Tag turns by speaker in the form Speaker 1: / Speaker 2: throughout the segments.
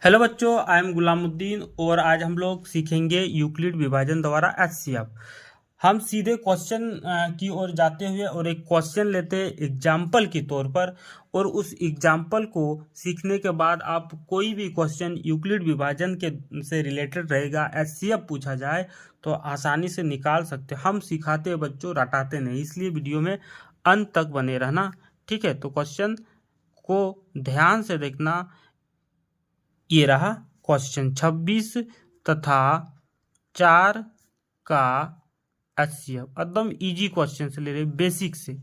Speaker 1: Hello बच्चों, I am Gulamuddin और आज हम लोग सीखेंगे यूक्लिड विभाजन द्वारा एचसीएफ। हम सीधे क्वेश्चन की ओर जाते हुए और एक क्वेश्चन लेते हैं एग्जाम्पल के तौर पर, और उस एग्जाम्पल को सीखने के बाद आप कोई भी क्वेश्चन यूक्लिड विभाजन के से रिलेटेड रहेगा, एचसीएफ पूछा जाए तो आसानी से निकाल सकते। हम सिखाते हैं बच्चों, रटाते नहीं, इसलिए वीडियो में अंत तक बने रहना। ठीक है, तो क्वेश्चन को ध्यान से देखना। ये रहा क्वेश्चन 26 तथा 4 का एचसीएफ। एकदम इजी क्वेश्चन से ले रहे, बेसिक से।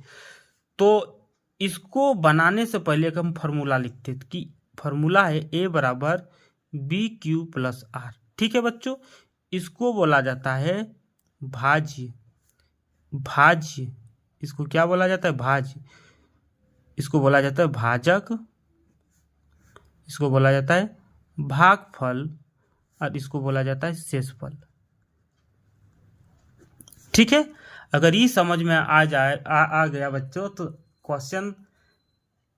Speaker 1: तो इसको बनाने से पहले हम फॉर्मूला लिखते कि फॉर्मूला है ए बराबर बी क्यू प्लस आर। ठीक है बच्चों, इसको बोला जाता है भाज्य। भाज्य इसको क्या बोला जाता है? भाज्य। इसको बोला जाता है भाजक, इसको बोला जाता है भागफल, और इसको बोला जाता है शेषफल। ठीक है, अगर ये समझ में आ गया बच्चों, तो क्वेश्चन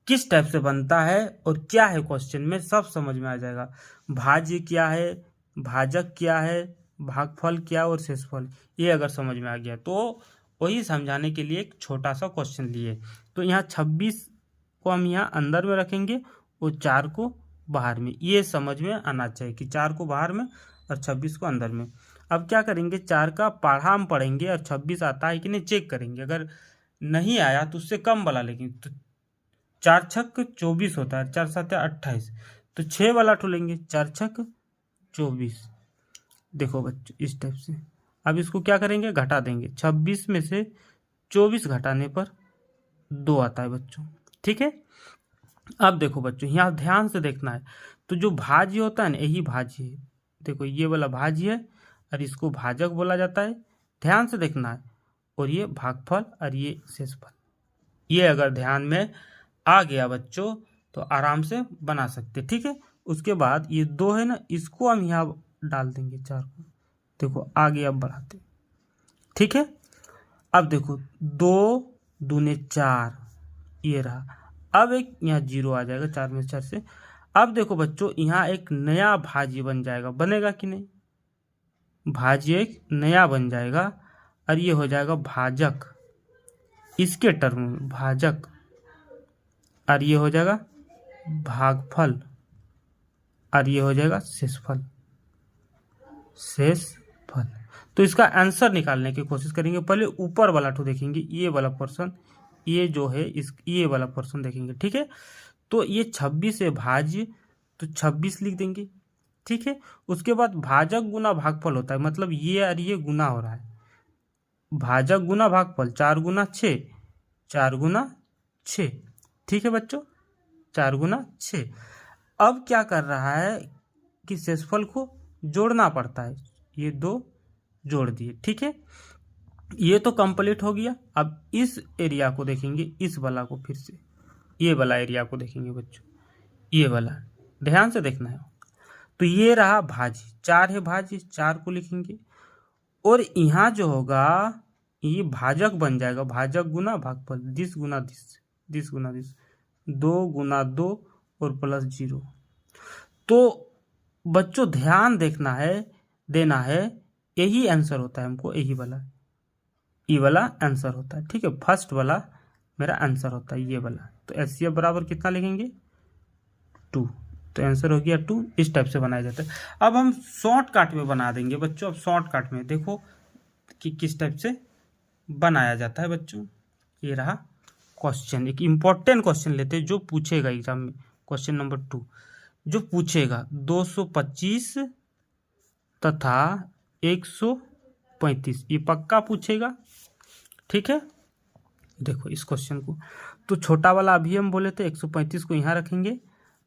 Speaker 1: किस टाइप से बनता है और क्या है क्वेश्चन में सब समझ में आ जाएगा। भाज्य क्या है, भाजक क्या है, भागफल क्या और शेषफल, ये अगर समझ में आ गया तो वही समझाने के लिए एक छोटा सा क्वेश्चन लिए। तो यहाँ 26 को हम यहाँ अंदर में रखेंगे और 4 को बाहर में। ये समझ में आना चाहिए कि 4 को बाहर में और 26 को अंदर में। अब क्या करेंगे, 4 का पढ़ा हम पढ़ेंगे और 26 आता है कि नहीं चेक करेंगे। अगर नहीं आया तो उससे कम वाला लेंगे। तो 4 छक 24 होता है, 4 7 28, तो 6 वाला ठो लेंगे, 4 छक 24। देखो बच्चों इस टाइप से। अब इसको क्या करेंगे, घटा देंगे। 26 में से 24 घटाने पर 2 आता है बच्चों। ठीक है, अब देखो बच्चों यहाँ ध्यान से देखना है। तो जो भाज्य होता है ना, यही भाज्य है। देखो ये वाला भाज्य है और इसको भाजक बोला जाता है। ध्यान से देखना है। और ये भागफल और ये शेषफल। ये अगर ध्यान में आ गया बच्चों तो आराम से बना सकते। ठीक है, उसके बाद ये 2 है ना, इसको हम यहाँ डाल देंगे 4 को। देखो आगे अब बढ़ाते। ठीक है, अब देखो 2 दूने 4, ये रहा। अब एक यहाँ 0 आ जाएगा 4 में 4 से। अब देखो बच्चों यहाँ एक नया भाज्य बन जाएगा, बनेगा कि नहीं? भाज्य एक नया बन जाएगा और ये हो जाएगा भाजक। इसके टर्म में भाजक, और ये हो जाएगा भागफल, और ये हो जाएगा शेषफल। शेषफल। तो इसका आंसर निकालने की कोशिश करेंगे। पहले ऊपर वाला ठो देखेंगे, ये वाला पर्सन, ये जो है इस ये वाला पर्सन देखेंगे। ठीक है, तो ये 26 है भाज्य, तो 26 लिख देंगे। ठीक है, उसके बाद भाजक गुना भागफल होता है, मतलब ये और ये गुना हो रहा है। भाजक गुना भागफल, 4 गुना 6, 4 गुना 6। ठीक है बच्चों, 4 गुना 6। अब क्या कर रहा है कि शेषफल को जोड़ना पड़ता है। ये 2 जोड़ दिए। ठीक है, ये तो कंप्लीट हो गया। अब इस एरिया को देखेंगे, इस वाला को फिर से ये वाला एरिया को देखेंगे बच्चों, ये वाला ध्यान से देखना है। तो ये रहा भाज्य, 4 है भाज्य, 4 को लिखेंगे। और यहाँ जो होगा ये भाजक बन जाएगा, भाजक गुना भागफल, 10 गुना 10, 10 गुना 10, 2 गुना 2 और प्लस 0। तो बच्चों ध्यान देखना है, देना है। यही आंसर होता है हमको, यही वाला, ये वाला आंसर होता है। ठीक है, फर्स्ट वाला मेरा आंसर होता है, ये वाला। तो एचसीएफ बराबर कितना लिखेंगे, 2। तो आंसर हो गया 2। इस टाइप से बनाया जाता है। अब हम शॉर्टकट में बना देंगे बच्चों। अब शॉर्टकट में देखो कि किस टाइप से बनाया जाता है बच्चों। ये रहा क्वेश्चन, एक इम्पॉर्टेंट क्वेश्चन लेते हैं जो पूछेगा एग्जाम में। क्वेश्चन नंबर 2 जो पूछेगा 225 तथा 135, ये पक्का पूछेगा। ठीक है, देखो इस क्वेश्चन को। तो छोटा वाला अभी हम बोले थे 135 को यहाँ रखेंगे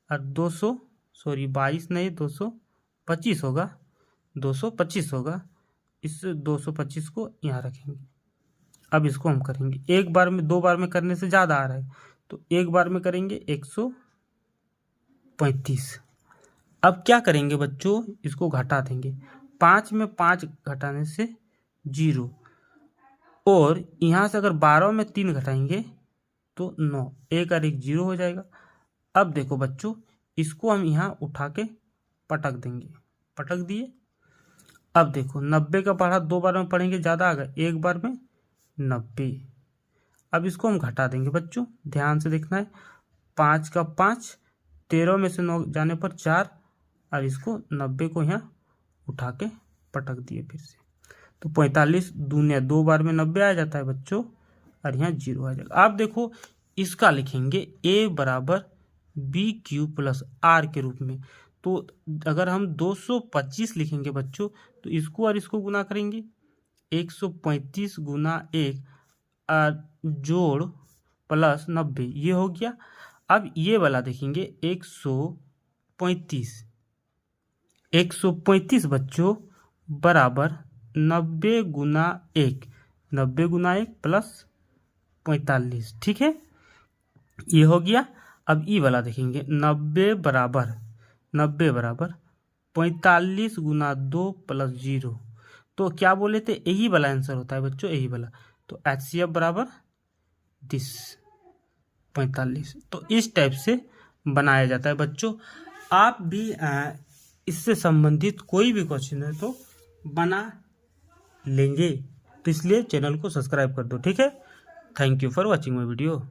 Speaker 1: और 22 नहीं 225 होगा, 225 होगा। इस 225 को यहाँ रखेंगे। अब इसको हम करेंगे एक बार में, 2 बार में करने से ज़्यादा आ रहा है, तो एक बार में करेंगे 135। अब क्या करेंगे बच्चों, इसको घटा देंगे। 5 में 5 घटाने से 0, और यहाँ से अगर 12 में 3 घटाएंगे तो 9, 1 और 1 0 हो जाएगा। अब देखो बच्चों इसको हम यहाँ उठा के पटक देंगे, पटक दिए। अब देखो 90 का पढ़ा 2 बार में पढ़ेंगे ज़्यादा आ गया, एक बार में 90। अब इसको हम घटा देंगे बच्चों, ध्यान से देखना है। 5 का 5, 13 में से 9 जाने पर 4, और इसको 90 को यहाँ उठा के पटक दिए फिर से, तो 45 दूने 2 बार में 90 आ जाता है बच्चों, और यहाँ 0 आ जाएगा। आप देखो इसका लिखेंगे a बराबर बी क्यू प्लस आर के रूप में। तो अगर हम 225 लिखेंगे बच्चों, तो इसको और इसको गुना करेंगे, 135 गुना 1 जोड़ प्लस 90, ये हो गया। अब ये वाला देखेंगे 135 बच्चों बराबर 90 गुना 1, 90 गुना 1 प्लस 45, ठीक है, ये हो गया। अब ई वाला देखेंगे 90 बराबर 45 गुना 2 प्लस 0, तो क्या बोले थे, यही वाला आंसर होता है बच्चों, यही वाला। तो HCF बराबर 45। तो इस टाइप से बनाया जाता है बच्चों। आप भी इससे संबंधित कोई भी क्वेश्चन है तो बना लेंगे, तो इसलिए चैनल को सब्सक्राइब कर दो, ठीक है। Thank you for watching my video.